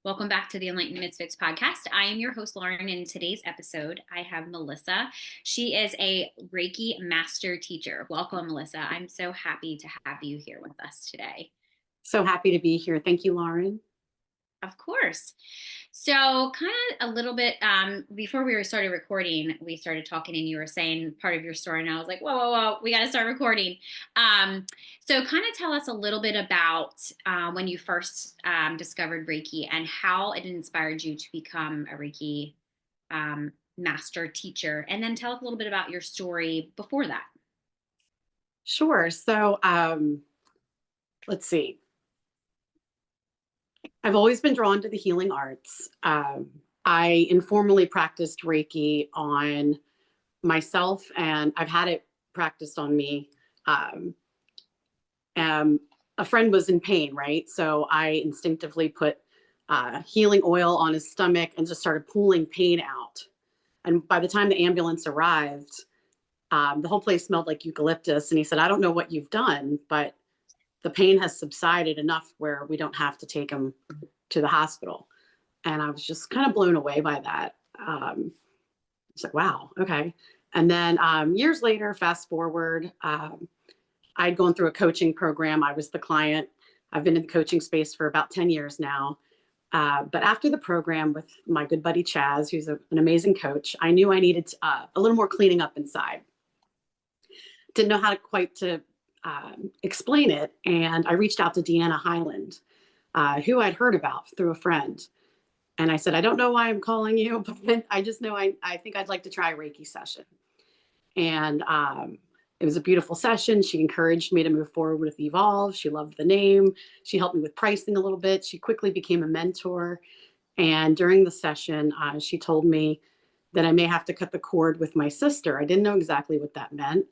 Welcome back to the Enlightened Misfits podcast. I am your host, Lauren, and in today's episode, I have Melissa. She is a Reiki master teacher. Welcome, Melissa. I'm so happy to have you here with us today. So happy to be here. Thank you, Lauren. Of course. So kind of a little bit before we started recording, we started talking and you were saying part of your story and I was like, whoa, we got to start recording. So kind of tell us a little bit about when you first discovered Reiki and how it inspired you to become a Reiki master teacher. And then tell us a little bit about your story before that. Sure. So let's see. I've always been drawn to the healing arts. I informally practiced Reiki on myself, and I've had it practiced on me. A friend was in pain, right? So I instinctively put healing oil on his stomach and just started pulling pain out. And by the time the ambulance arrived, the whole place smelled like eucalyptus. And he said, I don't know what you've done, but the pain has subsided enough where we don't have to take him to the hospital. And I was just kind of blown away by that. It's like, wow, okay. And then years later, fast forward, I'd gone through a coaching program. I was the client. I've been in the coaching space for about 10 years now. But after the program with my good buddy Chaz, who's an amazing coach, I knew I needed a little more cleaning up inside. Didn't know how to quite explain it. And I reached out to Deanna Highland, who I'd heard about through a friend. And I said, I don't know why I'm calling you, but I just know I think I'd like to try a Reiki session. And it was a beautiful session. She encouraged me to move forward with Evolve. She loved the name. She helped me with pricing a little bit. She quickly became a mentor. And during the session, she told me that I may have to cut the cord with my sister. I didn't know exactly what that meant.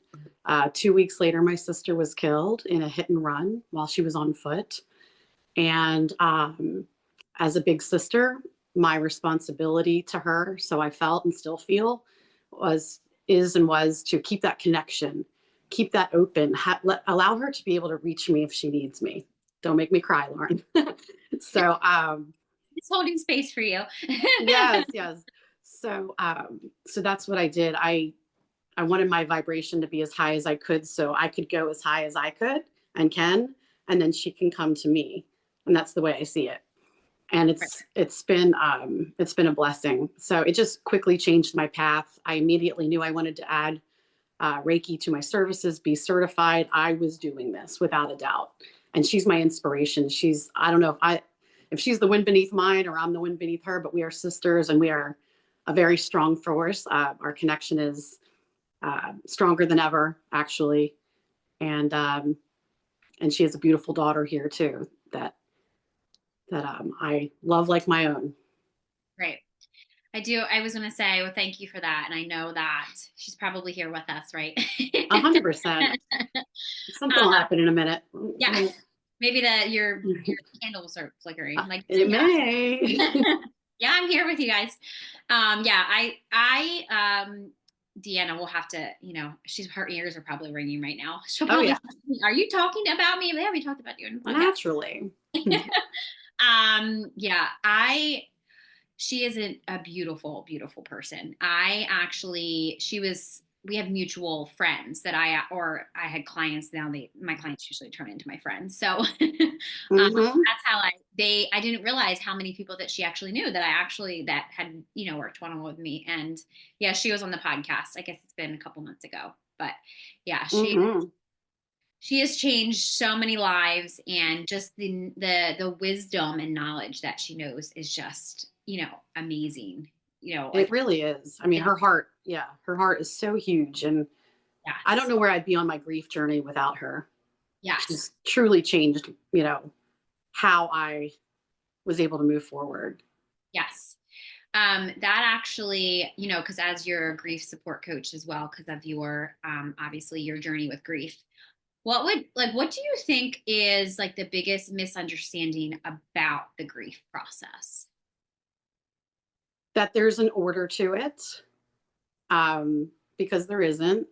2 weeks later, my sister was killed in a hit and run while she was on foot. And as a big sister, my responsibility to her, so I felt and still feel, was to keep that connection, keep that open, allow her to be able to reach me if she needs me. Don't make me cry, Lauren. So it's holding space for you. yes. So that's what I did. I wanted my vibration to be as high as I could, so I could go as high as I could and can, and then she can come to me. And that's the way I see it. And it's been a blessing. So it just quickly changed my path. I immediately knew I wanted to add Reiki to my services, be certified. I was doing this without a doubt. And she's my inspiration. I don't know if she's the wind beneath mine or I'm the wind beneath her, but we are sisters and we are a very strong force. Our connection is stronger than ever, actually. And she has a beautiful daughter here too, that I love like my own. Right. I do. I was going to say, well, thank you for that. And I know that she's probably here with us, right? 100%. Something will happen in a minute. Yeah. Maybe your candle will start flickering. Like it may. Yeah, I'm here with you guys. Deanna will have to, her ears are probably ringing right now. She'll probably, are you talking about me? Yeah, we talked about you in the podcast. Naturally. She is a beautiful, beautiful person. We have mutual friends that I had clients. Now my clients usually turn into my friends. So that's how I didn't realize how many people that she actually knew that had, worked one-on-one with me. And yeah, she was on the podcast. I guess it's been a couple months ago, but yeah, she has changed so many lives, and just the wisdom and knowledge that she knows is just, amazing. It really is. I mean, her heart is so huge. And yes. I don't know where I'd be on my grief journey without her. Yeah. She's truly changed, how I was able to move forward. Yes. That actually, because as you're a grief support coach as well, because of your, obviously your journey with grief, what do you think is like the biggest misunderstanding about the grief process? That there's an order to it, because there isn't.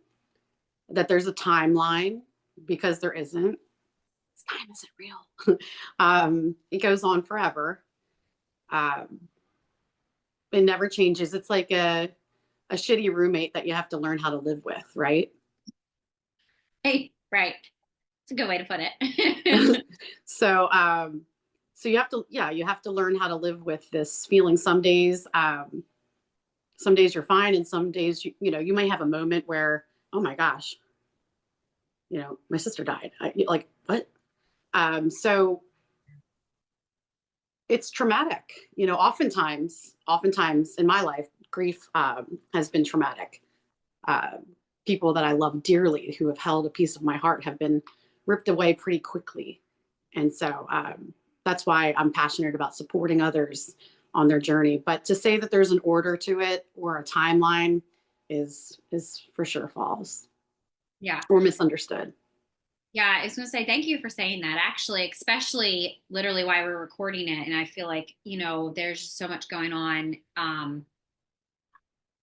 That there's a timeline, because there isn't. This time isn't real. It goes on forever. Um, it never changes. It's like a shitty roommate that you have to learn how to live with, right? Hey, right. It's a good way to put it. so so you have to, yeah, you have to learn how to live with this feeling. Some days you're fine, and some days you know, you may have a moment where, oh my gosh, you know, my sister died. Like what? So it's traumatic, you know. Oftentimes in my life, grief has been traumatic. uh, People that I love dearly who have held a piece of my heart have been ripped away pretty quickly. And so that's why I'm passionate about supporting others on their journey. But to say that there's an order to it or a timeline is for sure false Yeah. or misunderstood. Yeah, I was going to say thank you for saying that. Actually, especially literally why we're recording it, and I feel like there's just so much going on.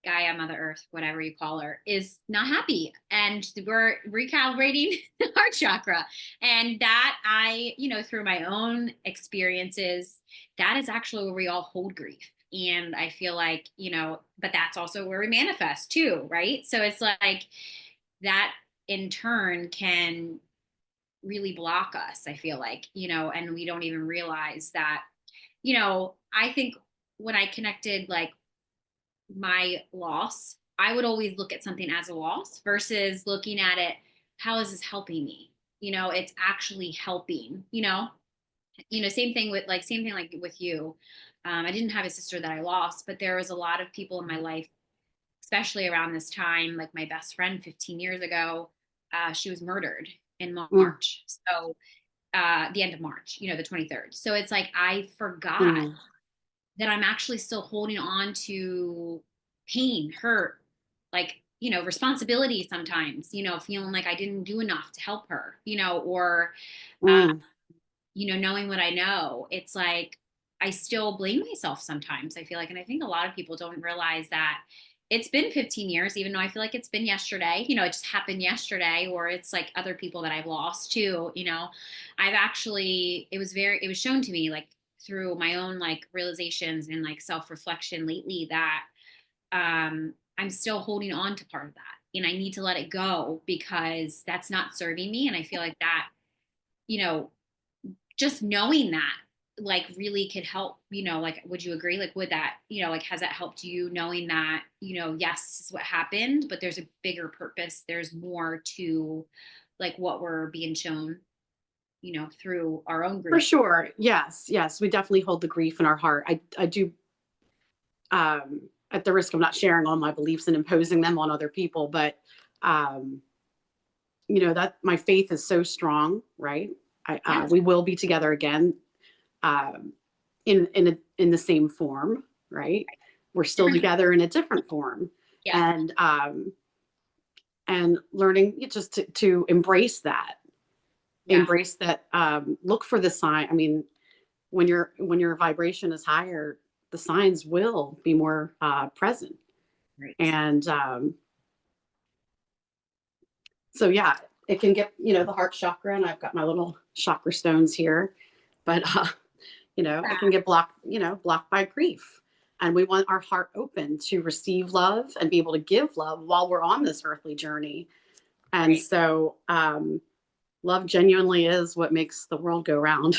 Gaia, Mother Earth, whatever you call her, is not happy, and we're recalibrating the heart chakra, and that through my own experiences, that is actually where we all hold grief. And I feel like but that's also where we manifest too, right? So it's like that in turn can really block us, I feel like, and we don't even realize that. I think when I connected like my loss, I would always look at something as a loss versus looking at it, how is this helping me? It's actually helping, same thing like with you. I didn't have a sister that I lost, but there was a lot of people in my life, especially around this time, like my best friend 15 years ago, she was murdered in Mm, March. So the end of March, the 23rd. So it's like I forgot mm, that I'm actually still holding on to pain, hurt, like, responsibility sometimes, feeling like I didn't do enough to help her, or, uh, mm. knowing what I know. It's like I still blame myself sometimes, I feel like. And I think a lot of people don't realize that it's been 15 years, even though I feel like it's been yesterday, it just happened yesterday, or it's like other people that I've lost too, I've actually, it was shown to me like through my own like realizations and like self-reflection lately that I'm still holding on to part of that, and I need to let it go because that's not serving me. And I feel like that, you know, just knowing that like really could help, like would you agree, like would that, like has that helped you knowing that, yes, this is what happened, but there's a bigger purpose, there's more to like what we're being shown, through our own For grief. sure. Yes, yes, we definitely hold the grief in our heart. I do, at the risk of not sharing all my beliefs and imposing them on other people, but um, you know, that my faith is so strong, right? Yeah. We will be together again, um, in the same form, right? We're still Different. together in a different form, Yes. and learning just to Yeah. embrace that. Look for the sign. I mean, when your vibration is higher, the signs will be more present, Right. and so yeah, it can get, you know, the heart chakra, and I've got my little chakra stones here, but you know, it can get blocked, you know, blocked by grief. And we want our heart open to receive love and be able to give love while we're on this earthly journey. And Right. so love genuinely is what makes the world go round.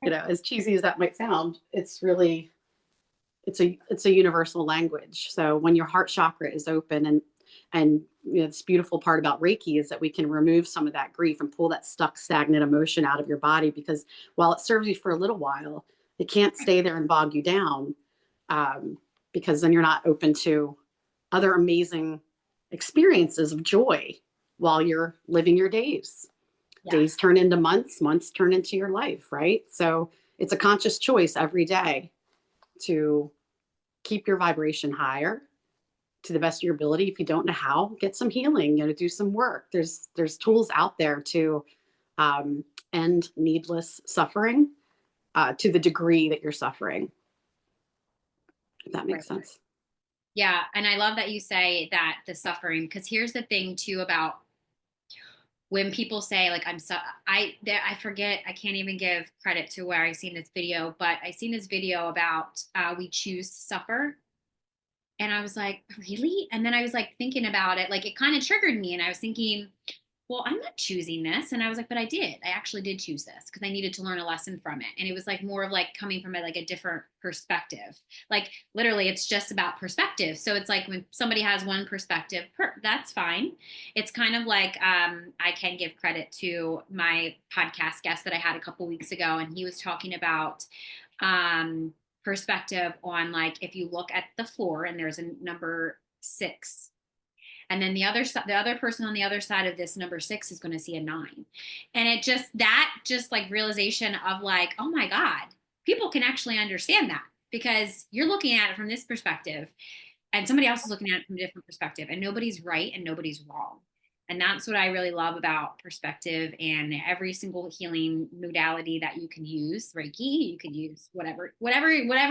You know, as cheesy as that might sound, it's really, it's a universal language. So when your heart chakra is open, and you know, this beautiful part about Reiki is that we can remove some of that grief and pull that stuck stagnant emotion out of your body, because while it serves you for a little while, it can't stay there and bog you down, um, because then you're not open to other amazing experiences of joy while you're living your days. Yeah. Days turn into months, months turn into your life, right? So it's a conscious choice every day to keep your vibration higher to the best of your ability. If you don't know how, get some healing, you know, do some work. There's tools out there to um, end needless suffering, to the degree that you're suffering, if that Right. makes sense. Yeah. And I love that you say that the suffering, because here's the thing too about when people say like I forget, I can't even give credit to where I seen this video, but I seen this video about we choose to suffer. And I was like, really? And then I was like thinking about it, like it kind of triggered me. And I was thinking, well, I'm not choosing this. And I was like, but I did. I actually did choose this because I needed to learn a lesson from it. And it was like more of like coming from like a different perspective. Like literally, it's just about perspective. So it's like when somebody has one perspective, that's fine. It's kind of like I can give credit to my podcast guest that I had a couple weeks ago, and he was talking about um, perspective on like if you look at the floor and there's a number 6, and then the other person on the other side of this number 6 is going to see a 9, and it just like realization of like, oh my god, people can actually understand that because you're looking at it from this perspective and somebody else is looking at it from a different perspective, and nobody's right and nobody's wrong. And that's what I really love about perspective and every single healing modality that you can use. Reiki, you can use whatever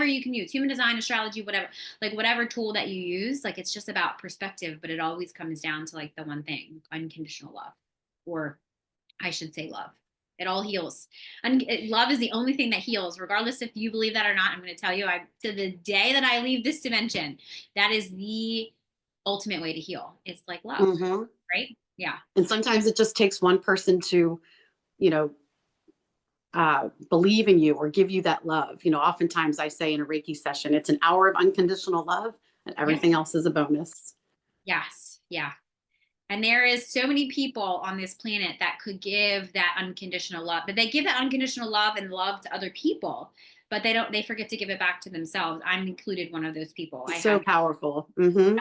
you can use, human design, astrology, whatever, like whatever tool that you use, like it's just about perspective, but it always comes down to like the one thing, unconditional love, or I should say love. It all heals. And love is the only thing that heals, regardless if you believe that or not. I'm going to tell you, to the day that I leave this dimension, that is the ultimate way to heal. It's like love, Mm-hmm. right? Yeah. And sometimes it just takes one person to, you know, believe in you or give you that love. Oftentimes I say in a Reiki session, it's an hour of unconditional love and Yep. everything else is a bonus. Yes. Yeah. And there is so many people on this planet that could give that unconditional love, but they give that unconditional love and love to other people, but they forget to give it back to themselves. I'm included one of those people. So powerful. Mm-hmm.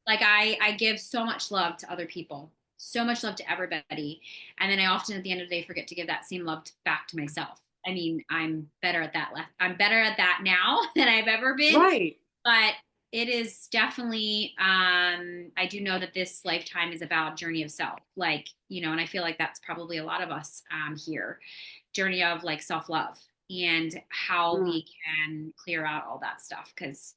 Like I give so much love to other people, so much love to everybody. And then I often at the end of the day forget to give that same love back to myself. I mean, I'm better at that. I'm better at that now than I've ever been, Right. but it is definitely I do know that this lifetime is about journey of self, like, and I feel like that's probably a lot of us here, journey of like self-love and how Mm. we can clear out all that stuff. Because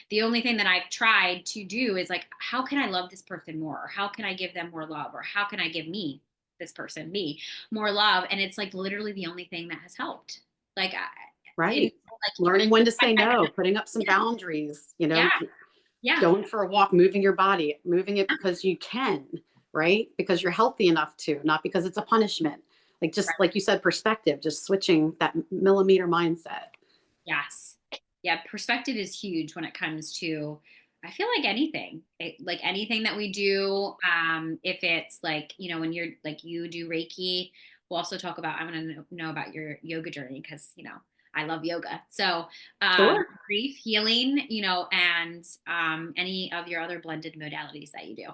the only thing that I've tried to do is like, how can I love this person more, or how can I give them more love, or how can I give this person me more love, and it's like literally the only thing that has helped, like Right. Learning when to say no, putting up some yeah, boundaries, yeah, yeah, going for a walk, moving your body, moving it because you can, right? Because you're healthy enough to, not because it's a punishment. Like just right. like you said, perspective, just switching that millimeter mindset. Yes. Yeah, perspective is huge when it comes to, I feel like anything, like anything that we do, if it's like, when you're like, you do Reiki, we'll also talk about, I want to know about your yoga journey because, I love yoga. So, Sure. grief, healing, and any of your other blended modalities that you do.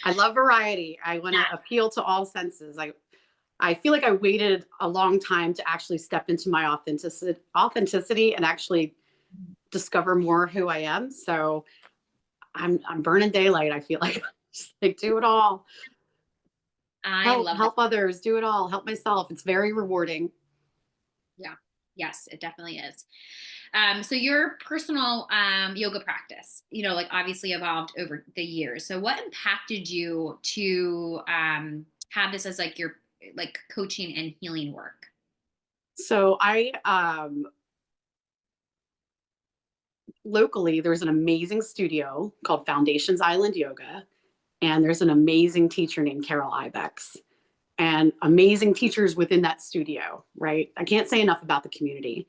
I love variety. I want to appeal to all senses. I feel like I waited a long time to actually step into my authenticity and actually discover more who I am. So I'm burning daylight. I feel like just like do it all. I Help love that. help others, do it all, help myself. It's very rewarding. Yeah. Yes, it definitely is. So your personal yoga practice, like obviously evolved over the years. So what impacted you to have this as like your like coaching and healing work? So I locally there's an amazing studio called Foundations Island Yoga, and there's an amazing teacher named Carol Ibex and amazing teachers within that studio, right? I can't say enough about the community.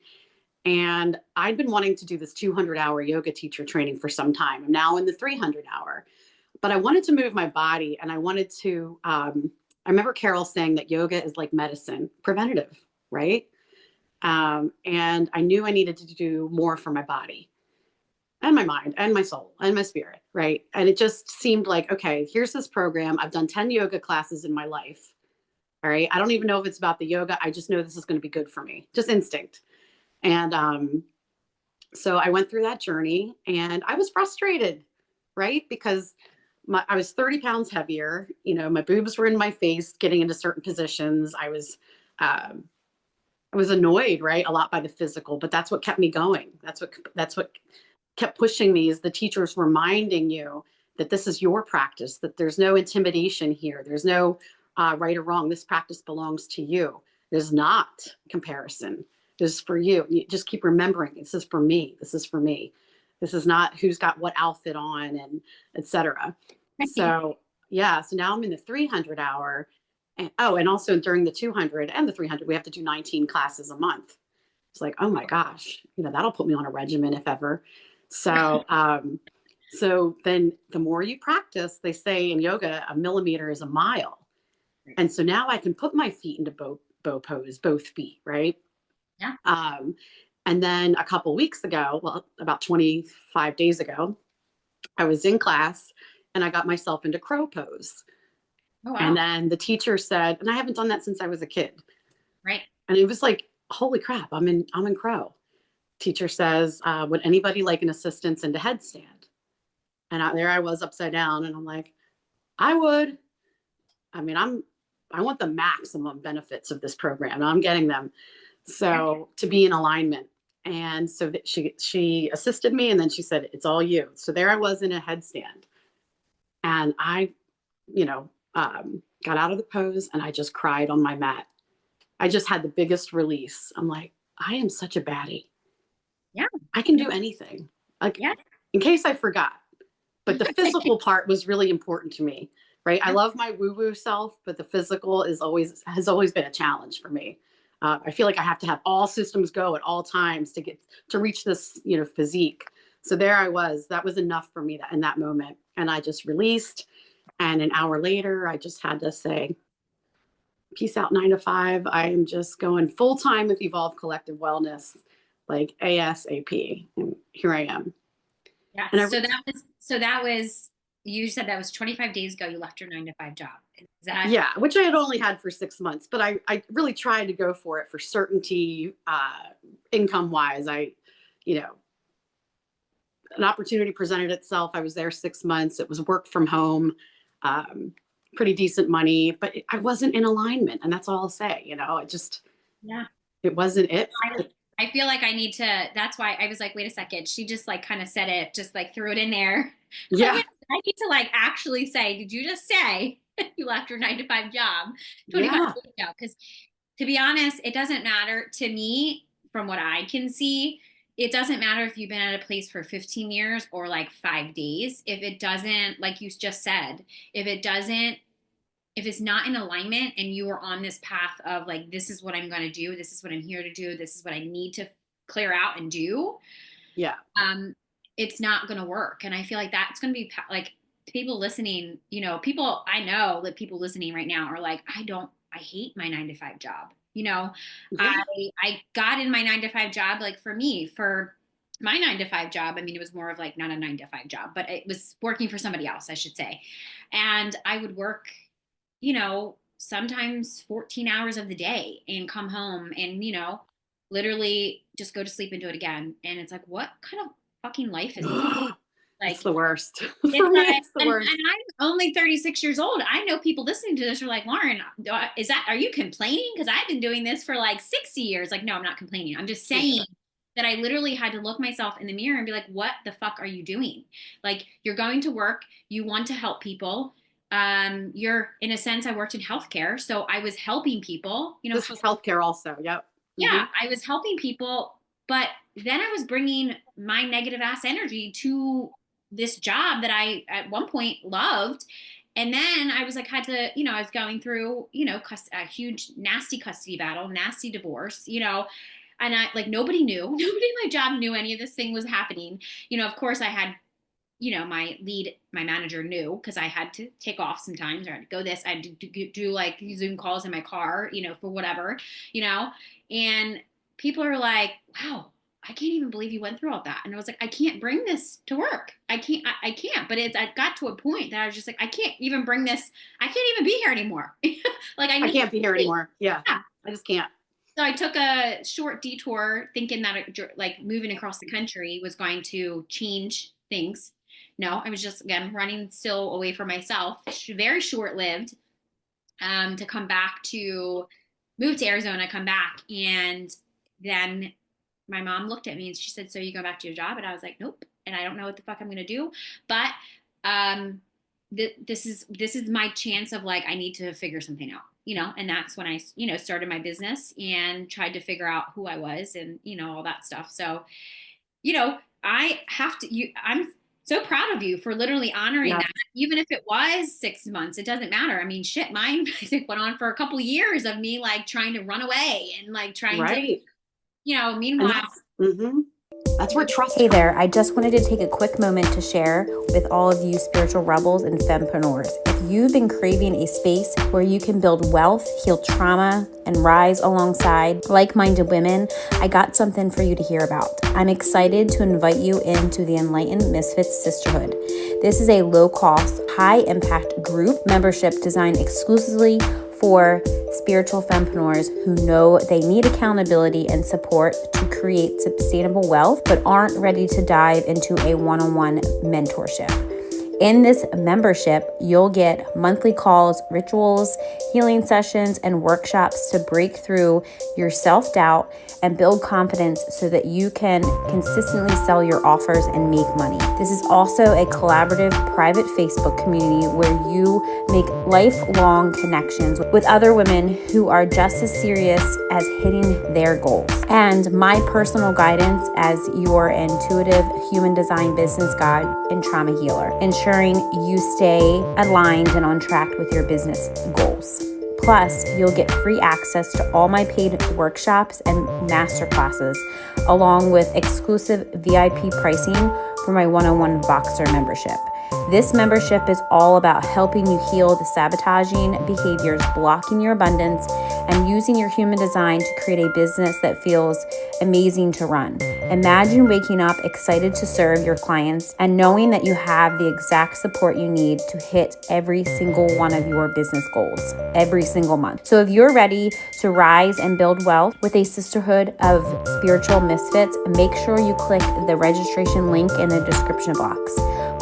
And I'd been wanting to do this 200-hour yoga teacher training for some time. I'm now in the 300-hour, but I wanted to move my body, and I wanted to. I remember Carol saying that yoga is like medicine, preventative, right? And I knew I needed to do more for my body and my mind and my soul and my spirit, right? And it just seemed like, okay, here's this program. I've done 10 yoga classes in my life. All right. I don't even know if it's about the yoga. I just know this is going to be good for me, just instinct. And so I went through that journey and I was frustrated, right? Because I was 30 pounds heavier. My boobs were in my face, getting into certain positions. Um, I was annoyed, right, a lot by the physical, but that's what kept me going. That's what kept pushing me is the teachers reminding you that this is your practice, that there's no intimidation here. There's no right or wrong. This practice belongs to you. There's not comparison. This is for you. You just keep remembering, this is for me. This is for me. This is not who's got what outfit on and etc. So yeah, so now I'm in the 300 hour. And, oh, and also during the 200 and the 300, we have to do 19 classes a month. It's like, oh my gosh, that'll put me on a regimen if ever. So, so then the more you practice, they say in yoga, a millimeter is a mile. And so now I can put my feet into bow pose, both feet, right? Yeah. And then a couple weeks ago, well, about 25 days ago, I was in class and I got myself into crow pose. Oh, wow. And then the teacher said, and I haven't done that since I was a kid. Right. And it was like, holy crap, I'm in crow. Teacher says, would anybody like an assistance into headstand? And there I was upside down and I'm like, I would. I mean, I want the maximum benefits of this program and I'm getting them. So to be in alignment. And so that she assisted me and then she said, it's all you. So there I was in a headstand and I, got out of the pose and I just cried on my mat. I just had the biggest release. I'm like, I am such a baddie. Yeah. I can do anything. Like, yeah. In case I forgot. But the physical part was really important to me, right? I love my woo-woo self, but the physical has always been a challenge for me. I feel like I have to have all systems go at all times to reach this, physique. So there I was. That was enough for me in that moment. And I just released. And an hour later, I just had to say, peace out 9 to 5. I am just going full time with Evolve Collective Wellness, like ASAP. And here I am. Yeah. So that was, you said that was 25 days ago. You left your 9 to 5 job. Is that? Yeah, which I had only had for 6 months, but I really tried to go for it for certainty, income wise. An opportunity presented itself. I was there 6 months. It was work from home, pretty decent money, but I wasn't in alignment. And that's all I'll say, Yeah. It wasn't it. I feel like I need to, that's why I was like, wait a second. She just like kind of said it, just like threw it in there. Yeah. Like, I need to like actually say, did you just say you left your 9 to 5 job 25 years ago? Because to be honest, it doesn't matter to me from what I can see. It doesn't matter if you've been at a place for 15 years or like 5 days. If it doesn't, like you just said, if it's not in alignment and you are on this path of like, this is what I'm going to do, this is what I'm here to do, this is what I need to clear out and do. Yeah. It's not going to work. And I feel like that's going to be like people listening, people, I know that people listening right now are like, I hate my 9 to 5 job. Yeah. I got in my 9 to 5 job. Like for my 9 to 5 job, I mean, it was more of like not a 9 to 5 job, but it was working for somebody else, I should say. And I would work, sometimes 14 hours of the day and come home and, literally just go to sleep and do it again. And it's like, what kind of fucking life is this? Like, it's the worst. For me, it's the worst. And I'm only 36 years old. I know people listening to this are like, Lauren, are you complaining? Because I've been doing this for like 60 years. Like, no, I'm not complaining. I'm just saying that I literally had to look myself in the mirror and be like, what the fuck are you doing? Like, you're going to work. You want to help people. You're, in a sense, I worked in healthcare. So I was helping people. This was healthcare also. Yep. Yeah, I was helping people. But then I was bringing my negative ass energy to this job that I at one point loved. And then I was like, I was going through, a huge, nasty custody battle, nasty divorce, and I like, nobody in my job knew any of this thing was happening. Of course I had, my manager knew because I had to take off sometimes or I had to go I had to do like Zoom calls in my car, for whatever, and people are like, wow, I can't even believe you went through all that. And I was like, I can't bring this to work. I can't, but I got to a point that I was just like, I can't even bring this. I can't even be here anymore. Like I can't be here anymore. Yeah. I just can't. So I took a short detour thinking that like moving across the country was going to change things. No, I was just, again, running still away from myself. Very short-lived, to come back to move to Arizona, come back. And then my mom looked at me and she said, so you go back to your job? And I was like, nope. And I don't know what the fuck I'm going to do. But this is my chance of like, I need to figure something out, and that's when I, started my business and tried to figure out who I was and, all that stuff. So, I have to, I'm so proud of you for literally honoring Yeah. that. Even if it was 6 months, it doesn't matter. I mean, shit, mine I think went on for a couple years of me like trying to run away and like trying to, Right. And meanwhile. that's where trust. Hey there, I just wanted to take a quick moment to share with all of you spiritual rebels and fempreneurs. If you've been craving a space where you can build wealth, heal trauma, and rise alongside like-minded women, I got something for you to hear about. I'm excited to invite you into the Enlightened Misfits Sisterhood. This is a low-cost, high-impact group membership designed exclusively for spiritual fempreneurs who know they need accountability and support to create sustainable wealth, but aren't ready to dive into a one-on-one mentorship. In this membership, you'll get monthly calls, rituals, healing sessions, and workshops to break through your self-doubt and build confidence so that you can consistently sell your offers and make money. This is also a collaborative private Facebook community where you make lifelong connections with other women who are just as serious as hitting their goals. And my personal guidance as your intuitive human design business guide and trauma healer, ensuring you stay aligned and on track with your business goals. Plus, you'll get free access to all my paid workshops and masterclasses, along with exclusive VIP pricing for my one-on-one Voxer membership. This membership is all about helping you heal the sabotaging behaviors blocking your abundance and using your human design to create a business that feels amazing to run. Imagine waking up excited to serve your clients and knowing that you have the exact support you need to hit every single one of your business goals every single month. So if you're ready to rise and build wealth with a sisterhood of spiritual misfits, make sure you click the registration link in the description box.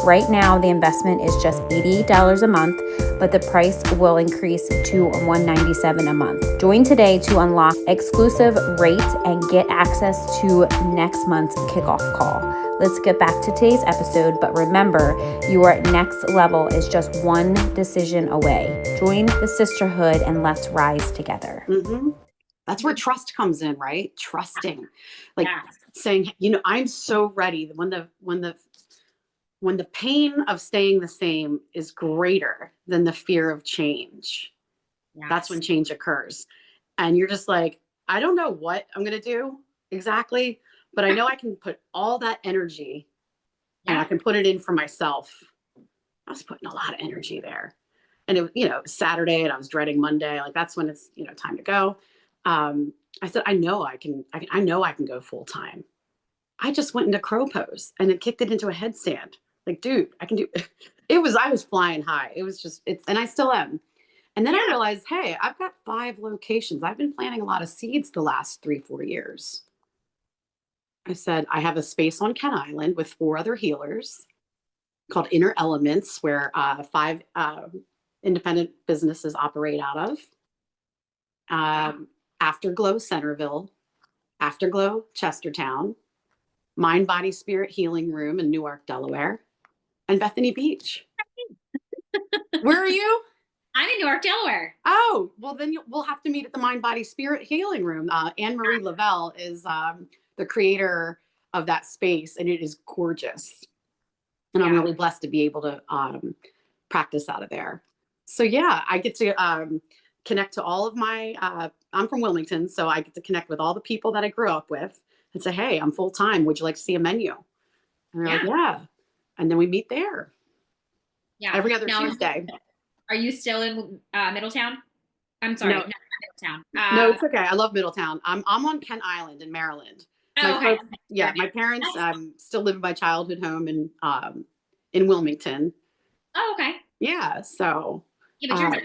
Right now, the investment is just $88 a month, but the price will increase to $197 a month. Join today to unlock exclusive rates and get access to next month's kickoff call. Let's get back to today's episode, but remember, your next level is just one decision away. Join the sisterhood and let's rise together. That's where trust comes in, right? Trusting, like Yes. saying, I'm so ready. When the pain of staying the same is greater than the fear of change, that's when change occurs. And you're just like, I don't know what I'm going to do exactly, but I know I can put all that energy and I can put it in for myself. I was putting a lot of energy there. And it, Saturday and I was dreading Monday. Like that's when it's, time to go. I said, I know I can go full time. I just went into crow pose and it kicked it into a headstand. Like, dude, I can do I was flying high. It was just, and I still am. And then I realized, hey, I've got 5 locations. I've been planting a lot of seeds the last 3-4 years. I said, I have a space on Kent Island with 4 other healers called Inner Elements, where 5 independent businesses operate out of. Afterglow Centerville, Afterglow Chestertown, Mind, Body, Spirit Healing Room in Newark, Delaware, and Bethany Beach. Where are you? I'm in Newark, Delaware. Oh, well, then we'll have to meet at the Mind, Body, Spirit Healing Room. Anne-Marie Lavelle is the creator of that space, and it is gorgeous. And I'm really blessed to be able to practice out of there. So, yeah, I get to connect to all of my, I'm from Wilmington, so I get to connect with all the people that I grew up with and say, hey, I'm full time. Would you like to see a menu? And they're like, yeah. And then we meet there. Yeah. Every other Tuesday. Are you still in Middletown? I'm sorry, no, not Middletown. No, it's okay. I love Middletown. I'm on Kent Island in Maryland. Okay. My parents still live in my childhood home in Wilmington. Oh, okay. Yeah. So. Yeah, but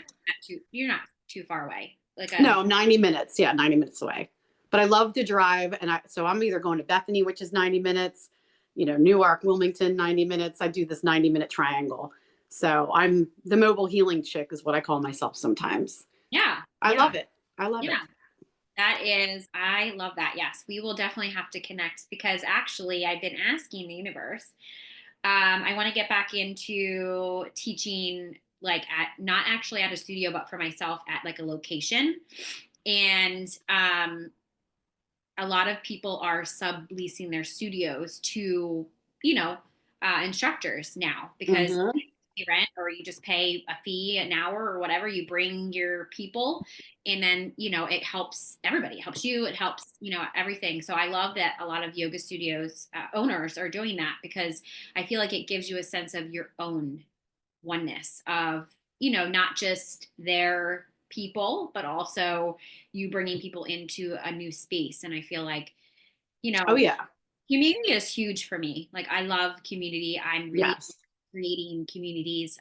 you're not too far away. No, 90 minutes. Yeah, 90 minutes away. But I love to drive, so I'm either going to Bethany, which is 90 minutes, Newark, Wilmington, 90 minutes. I do this 90-minute triangle. So I'm the mobile healing chick is what I call myself sometimes. Yeah. I love it. I love it. I love that. Yes, we will definitely have to connect because actually I've been asking the universe I want to get back into teaching, like not actually at a studio, but for myself at like a location. And a lot of people are subleasing their studios to, instructors now, because Mm-hmm. you rent or you just pay a fee an hour or whatever. You bring your people, and then, it helps everybody. It helps you. It helps, everything. So I love that a lot of yoga studios owners are doing that, because I feel like it gives you a sense of your own oneness of, not just their people, but also you bringing people into a new space. And I feel like, Oh yeah. community is huge for me. Like, I love community. I'm really Yes. creating communities,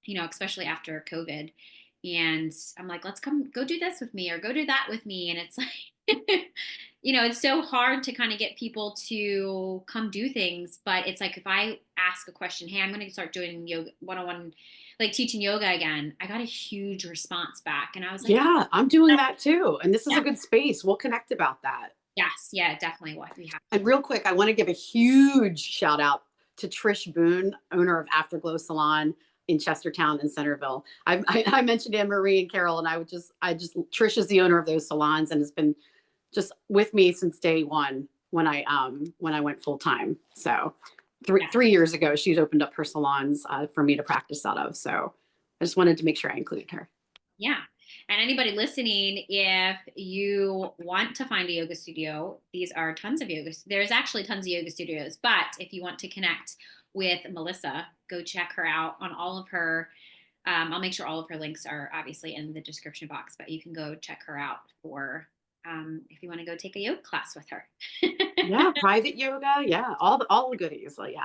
especially after COVID. And I'm like, let's come go do this with me or go do that with me. And it's like, it's so hard to kind of get people to come do things. But it's like, if I ask a question, hey, I'm going to start doing yoga 101, like teaching yoga again, I got a huge response back. And I was like, Yeah, I'm doing that too. And this is yeah, a good space. We'll connect about that. yes, yeah, definitely what we have. And real quick, I want to give a huge shout out to Trish Boone, owner of Afterglow Salon in Chestertown and Centerville. I mentioned Anne Marie and Carol, and Trish is the owner of those salons and has been just with me since day one when I went full time. So Yeah. 3 years ago, she's opened up her salons for me to practice out of. So I just wanted to make sure I included her. Yeah. And anybody listening, if you want to find a yoga studio, these are tons of yoga. There's actually tons of yoga studios, but if you want to connect with Melissa, go check her out on all of her. I'll make sure all of her links are obviously in the description box, but you can go check her out for if you want to go take a yoga class with her. Yeah, private yoga. Yeah, all the goodies. Like, yeah,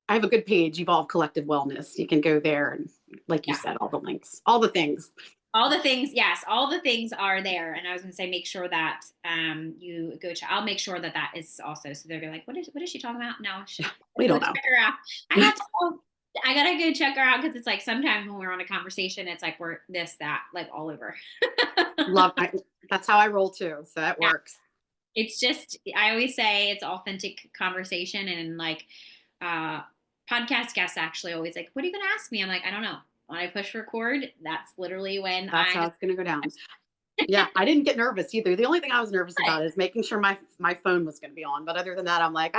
I have a good page, Evolve Collective Wellness. You can go there and, like you Yeah. said, all the links, all the things. All the things, yes, all the things are there. And I was going to say, make sure that you go check. I'll make sure that that is also. So they're like, what is she talking about? No, We don't know. check her out. I gotta go check her out, because it's like sometimes when we're on a conversation, it's like we're this, that, like all over. That's how I roll too. So that works. It's just, I always say it's authentic conversation, and like podcast guests actually always like, what are you going to ask me? I'm like, I don't know. When I push record, that's literally when That's how it's going to go down. Yeah, I didn't get nervous either. The only thing I was nervous about is making sure my phone was going to be on. But other than that, I'm like,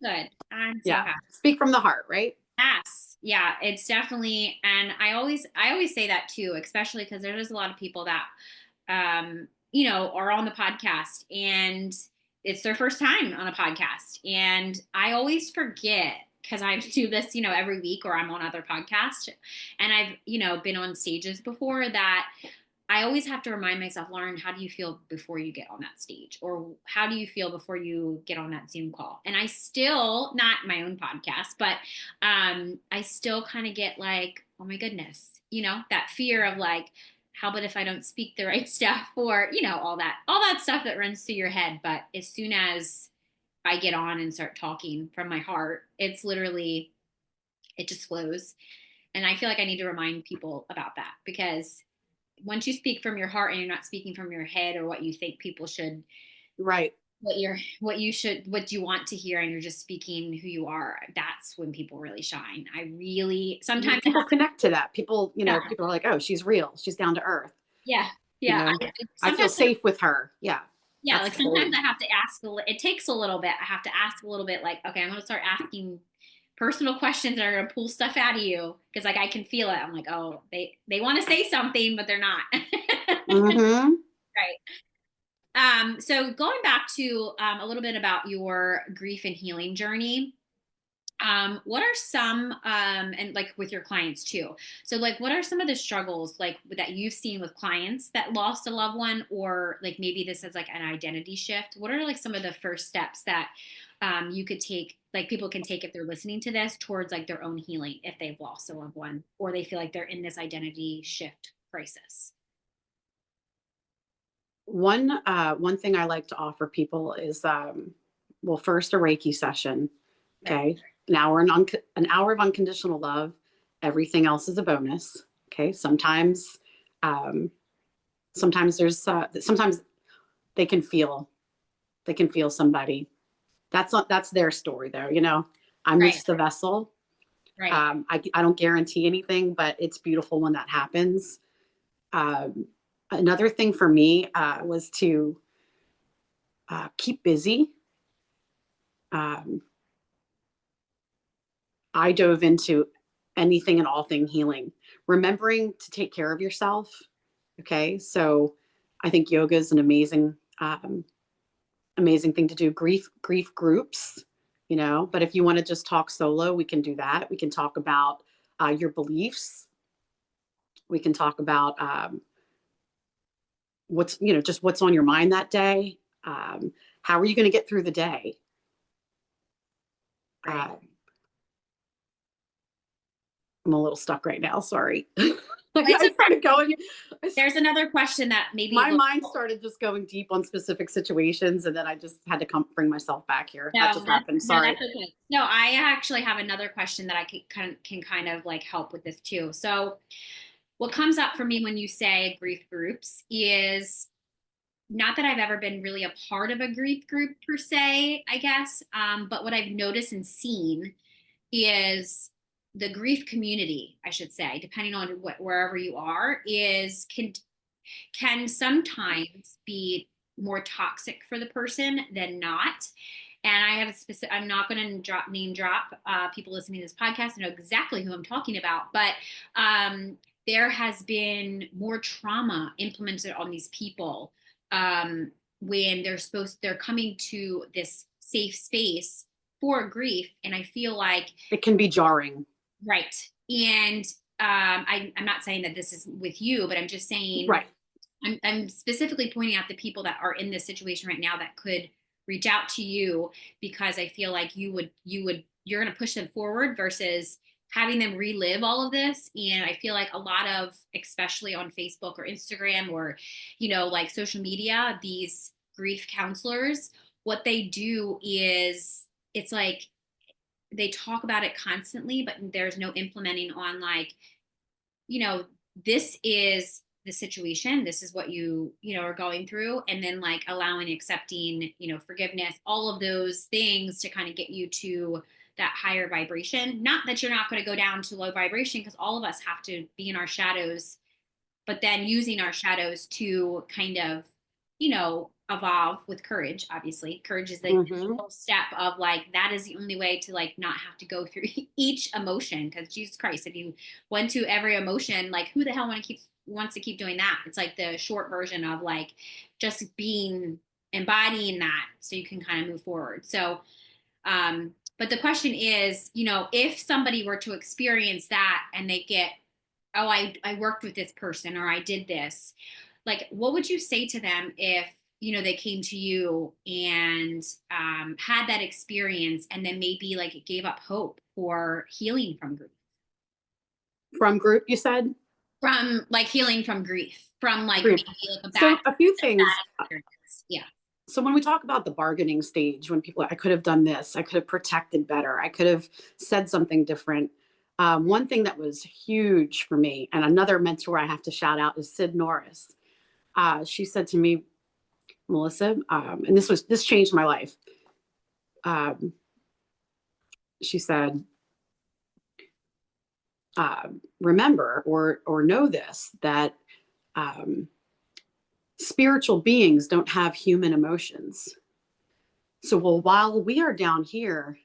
good. I'm so happy. Speak from the heart, right? Yes. Yeah, it's definitely. And I always say that too, especially because there's a lot of people that, are on the podcast and it's their first time on a podcast. And I always forget, because I do this, every week, or I'm on other podcasts, and I've, been on stages before, that I always have to remind myself, Lauren, how do you feel before you get on that stage? Or how do you feel before you get on that Zoom call? And I still, not my own podcast, but I still kind of get like, oh my goodness, that fear of like, how about if I don't speak the right stuff, or, all that stuff that runs through your head. But as soon as I get on and start talking from my heart, it's literally, it just flows. And I feel like I need to remind people about that, because once you speak from your heart and you're not speaking from your head or what you think people should, right, what you want to hear, and you're just speaking who you are, that's when people really shine. I really, sometimes people connect to that. People, people are like, oh, she's real. She's down to earth. Yeah. I feel safe with her. Yeah. Yeah. Like sometimes I have to ask, it takes a little bit. I have to ask a little bit, like, okay, I'm going to start asking personal questions that are going to pull stuff out of you, because like I can feel it. I'm like, oh, they want to say something, but they're not. Mm-hmm. Right. So going back to a little bit about your grief and healing journey, what are some and like with your clients too, so like what are some of the struggles like that you've seen with clients that lost a loved one, or like maybe this is like an identity shift? What are like some of the first steps that you could take, like people can take if they're listening to this, towards like their own healing if they've lost a loved one, or they feel like they're in this identity shift crisis? One thing I like to offer people is first a Reiki session. Okay. An hour of unconditional love. Everything else is a bonus. Okay. Sometimes sometimes they can feel somebody That's their story though. You know, I'm Right. just the vessel. Right. I don't guarantee anything, but it's beautiful when that happens. Another thing for me was to keep busy. I dove into anything and all thing healing, remembering to take care of yourself. Okay. So I think yoga is an amazing thing to do. Grief groups, you know, but if you want to just talk solo, we can do that. We can talk about your beliefs. We can talk about just what's on your mind that day. How are you going to get through the day? Right. I'm a little stuck right now. Sorry. I started going. There's another question that maybe my mind started just going deep on specific situations, and then I just had to bring myself back here. No, that just happened. Sorry. No, that's okay. No, I actually have another question that I can kind of like help with this too. So, what comes up for me when you say grief groups is not that I've ever been really a part of a grief group per se, I guess. But what I've noticed and seen is the grief community, I should say, depending on wherever you are, can sometimes be more toxic for the person than not. And I have a specific, I'm not going to name drop people listening to this podcast. I know exactly who I'm talking about, but there has been more trauma implemented on these people when they're coming to this safe space for grief. And I feel like it can be jarring. Right. And I'm not saying that this is with you, but I'm just saying, right. I'm specifically pointing out the people that are in this situation right now that could reach out to you, because I feel like you're going to push them forward versus having them relive all of this. And I feel like a lot of, especially on Facebook or Instagram or, like social media, these grief counselors, what they do is it's like they talk about it constantly, but there's no implementing on like, this is the situation, this is what you are going through, and then like allowing, accepting, forgiveness, all of those things to kind of get you to that higher vibration. Not that you're not going to go down to low vibration, because all of us have to be in our shadows, but then using our shadows to kind of, evolve with courage. Obviously, courage is the step of like, that is the only way to like not have to go through each emotion. Because Jesus Christ, if you went to every emotion, like who the hell wants to keep doing that? It's like the short version of like just embodying that so you can kind of move forward. So, but the question is, if somebody were to experience that and they get, oh, I worked with this person, or I did this, like, what would you say to them if, they came to you and had that experience, and then maybe like it gave up hope for healing from grief? From group, you said? From like healing from grief, from like grief. Maybe like a few things. Yeah. So when we talk about the bargaining stage, when people, I could have done this, I could have protected better, I could have said something different. One thing that was huge for me, and another mentor I have to shout out, is Sid Norris. She said to me, Melissa, and this changed my life. She said, remember or know this, that spiritual beings don't have human emotions. So, while we are down here,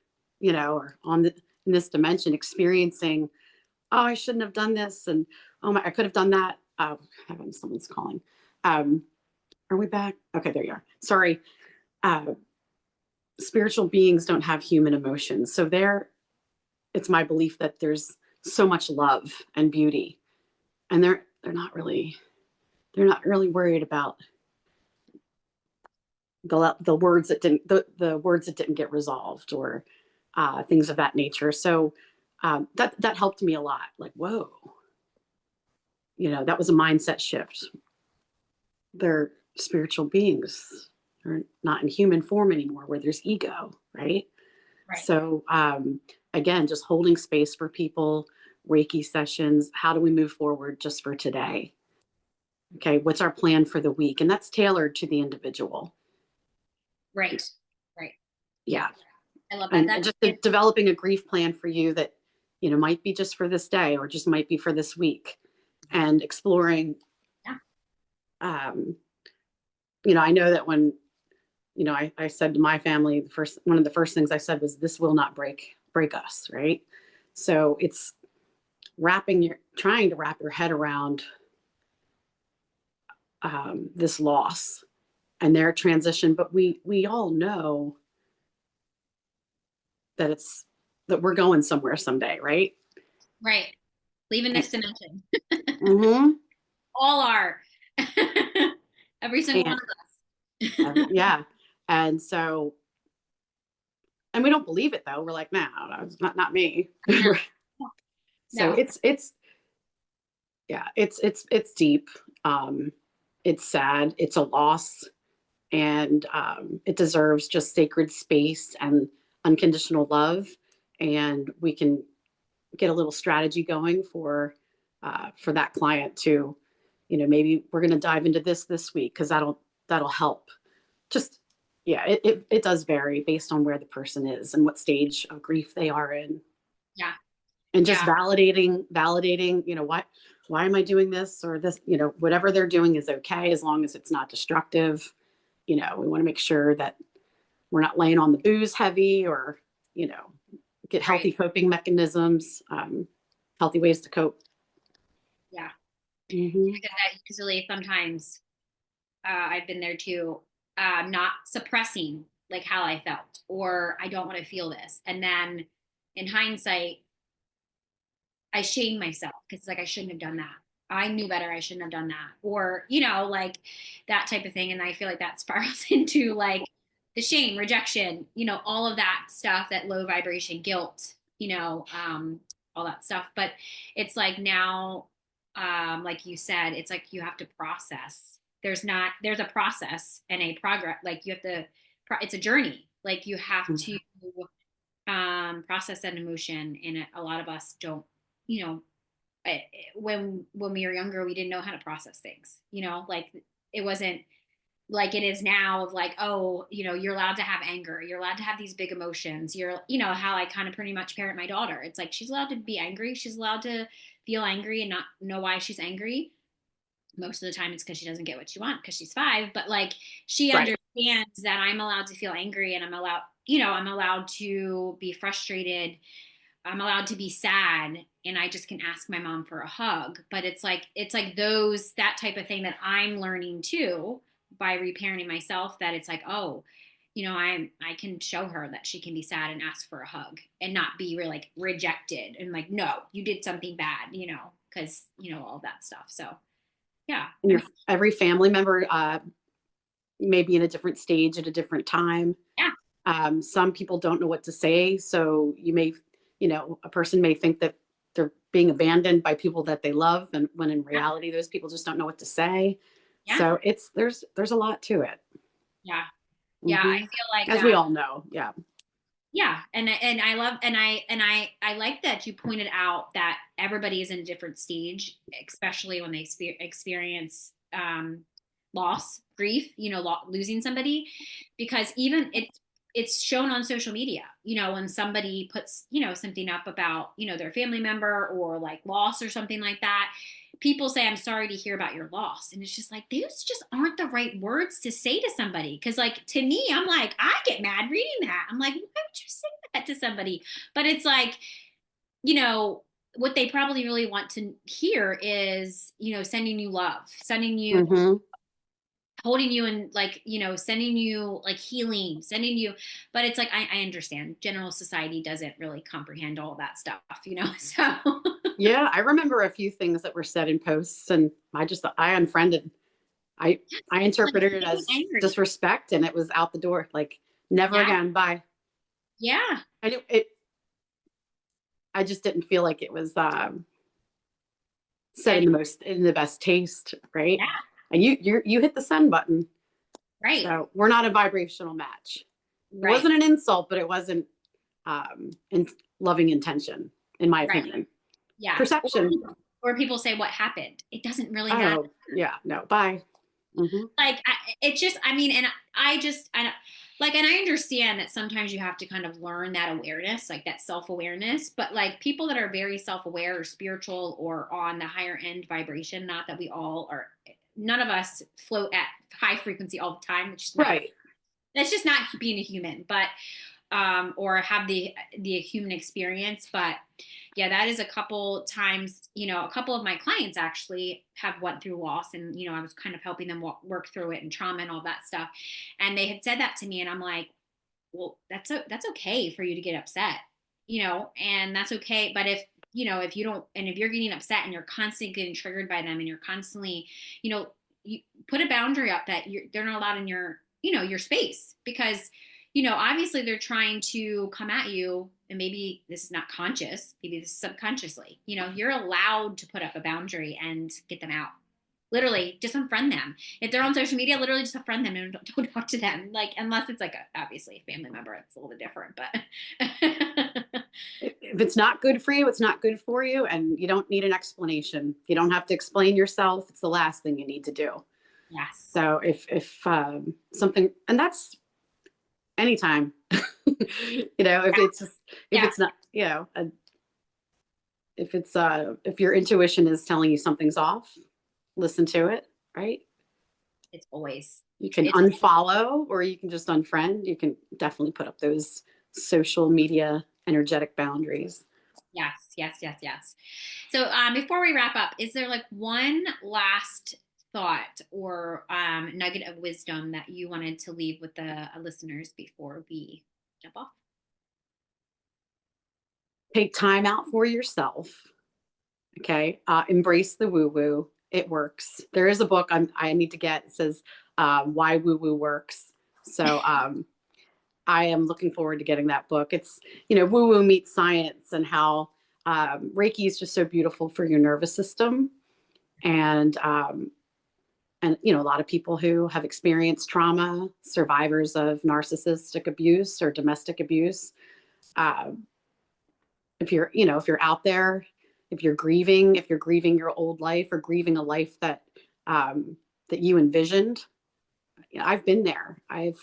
or in this dimension, experiencing, oh, I shouldn't have done this, and I could have done that. Heaven, someone's calling. Are we back? Okay, there you are. Sorry. Spiritual beings don't have human emotions. So it's my belief that there's so much love and beauty, and they're not really worried about the words that didn't get resolved, or things of that nature. So that helped me a lot. Like, whoa, that was a mindset shift. They're spiritual beings. They're not in human form anymore, where there's ego, right? So again, just holding space for people, Reiki sessions. How do we move forward just for today? Okay, what's our plan for the week? And that's tailored to the individual. Right. Yeah. I love that. And That's just developing a grief plan for you that, might be just for this day or just might be for this week, and exploring. Yeah. I know that when, I said to my family, one of the first things I said was, this will not break us. Right. So it's trying to wrap your head around this loss and their transition. But we all know that we're going somewhere someday. Right. right. Leaving this dimension. Mm-hmm. All are. Every single one of us. Yeah. And so, and we don't believe it though. We're like, no, not me. No. So No. it's deep. It's sad. It's a loss, and it deserves just sacred space and unconditional love. And we can get a little strategy going for that client to, maybe we're going to dive into this week, because that'll help. Just it does vary based on where the person is and what stage of grief they are in. Yeah. And just validating, why am I doing this or this, whatever they're doing is okay, as long as it's not destructive. We want to make sure that we're not laying on the booze heavy, or, get healthy coping mechanisms, healthy ways to cope. Yeah. Mm-hmm. Because that usually sometimes I've been there too, not suppressing like how I felt, or I don't want to feel this. And then in hindsight, I shame myself because it's like, I shouldn't have done that. I knew better. I shouldn't have done that. Or, like that type of thing. And I feel like that spirals into like the shame, rejection, all of that stuff, that low vibration guilt, all that stuff. But it's like now, like you said, it's like you have to process. There's a process and a progress. Like you have to, it's a journey. Like you have to process that emotion. And a lot of us don't, when we were younger, we didn't know how to process things, like it wasn't like it is now, of like, oh, you're allowed to have anger. You're allowed to have these big emotions. You're, how I kind of pretty much parent my daughter. It's like, she's allowed to be angry. She's allowed to feel angry and not know why she's angry. Most of the time it's because she doesn't get what she wants because she's 5, but like she understands that I'm allowed to feel angry, and I'm allowed to be frustrated. I'm allowed to be sad, and I just can ask my mom for a hug. But it's like that type of thing that I'm learning too by reparenting myself, that it's like, oh, I can show her that she can be sad and ask for a hug and not be really like rejected and like, no, you did something bad, because all that stuff. So yeah. And every family member may be in a different stage at a different time. Yeah. Some people don't know what to say. So you may, a person may think that they're being abandoned by people that they love, and when in reality, those people just don't know what to say. Yeah. So there's a lot to it. Yeah. Yeah. Mm-hmm. I feel like, as we all know. Yeah. Yeah. And I love, and I like that you pointed out that everybody is in a different stage, especially when they experience loss, grief, losing somebody, because even it's shown on social media, when somebody puts, something up about, their family member or like loss or something like that, people say, I'm sorry to hear about your loss. And it's just like, those just aren't the right words to say to somebody. Cause like, to me, I'm like, I get mad reading that. I'm like, why would you say that to somebody? But it's like, what they probably really want to hear is, sending you love, sending you, mm-hmm. holding you, and like, sending you like healing, sending you. But it's like, I understand general society doesn't really comprehend all that stuff, so. Yeah, I remember a few things that were said in posts, and I unfriended. I interpreted it as disrespect, and it was out the door. Like, never again. Bye. Yeah. And I just didn't feel like it was said in the best taste, right? Yeah. And you hit the send button, right? So we're not a vibrational match. Right. It wasn't an insult, but it wasn't in loving intention, in my opinion. Yeah. Perception. Or people say, what happened? It doesn't really matter. Yeah. No. Bye. Mm-hmm. Like, it just, I mean, and like, and I understand that sometimes you have to kind of learn that awareness, like that self-awareness, but like people that are very self-aware or spiritual or on the higher end vibration, not that we all are, none of us float at high frequency all the time. It's just not, Right. that's just not being a human, but or have the human experience. But yeah, that is a couple times, a couple of my clients actually have went through loss, and I was kind of helping them work through it and trauma and all that stuff. And they had said that to me, and I'm like, well, that's okay for you to get upset, and that's okay. But if you don't, and if you're getting upset and you're constantly getting triggered by them, and you're constantly, you put a boundary up that they're not allowed in your space, because obviously they're trying to come at you, and maybe this is not conscious, maybe this is subconsciously, you're allowed to put up a boundary and get them out. Literally just unfriend them. If they're on social media, literally just unfriend them and don't talk to them. Like, unless it's like obviously a family member, it's a little bit different, but If it's not good for you, it's not good for you. And you don't need an explanation. You don't have to explain yourself. It's the last thing you need to do. yes. So if something, and that's anytime, if it's just, if Yeah. it's not, if it's, if your intuition is telling you something's off, listen to it, right? It's always, You can unfollow, or you can just unfriend. You can definitely put up those social media energetic boundaries. yes, yes, yes, yes. So before we wrap up, is there like one last thought or nugget of wisdom that you wanted to leave with the listeners before we jump off? Take time out for yourself. Okay. Embrace the woo woo. It works. There is a book I need to get. It says Why Woo Woo Works. So I am looking forward to getting that book. It's, woo woo meets science, and how Reiki is just so beautiful for your nervous system. And a lot of people who have experienced trauma, survivors of narcissistic abuse or domestic abuse, uh, if you're out there, if you're grieving your old life, or grieving a life that you envisioned, I've been there. I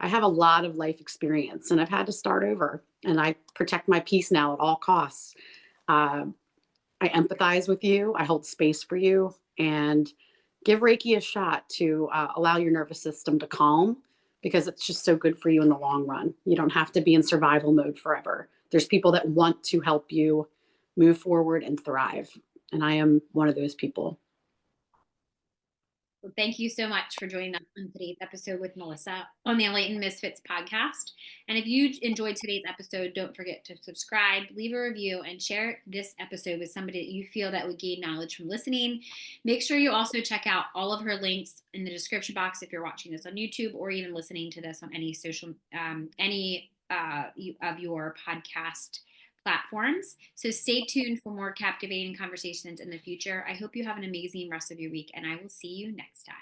have a lot of life experience, and I've had to start over, and I protect my peace now at all costs. uh, I empathize with you, I hold space for you, and give Reiki a shot to allow your nervous system to calm, because it's just so good for you in the long run. You don't have to be in survival mode forever. There's people that want to help you move forward and thrive. And I am one of those people. Well, thank you so much for joining us on today's episode with Melissa on the Enlightened Misfits podcast. And if you enjoyed today's episode, don't forget to subscribe, leave a review, and share this episode with somebody that you feel that would gain knowledge from listening. Make sure you also check out all of her links in the description box if you're watching this on YouTube, or even listening to this on any of your podcast platforms. So stay tuned for more captivating conversations in the future. I hope you have an amazing rest of your week, and I will see you next time.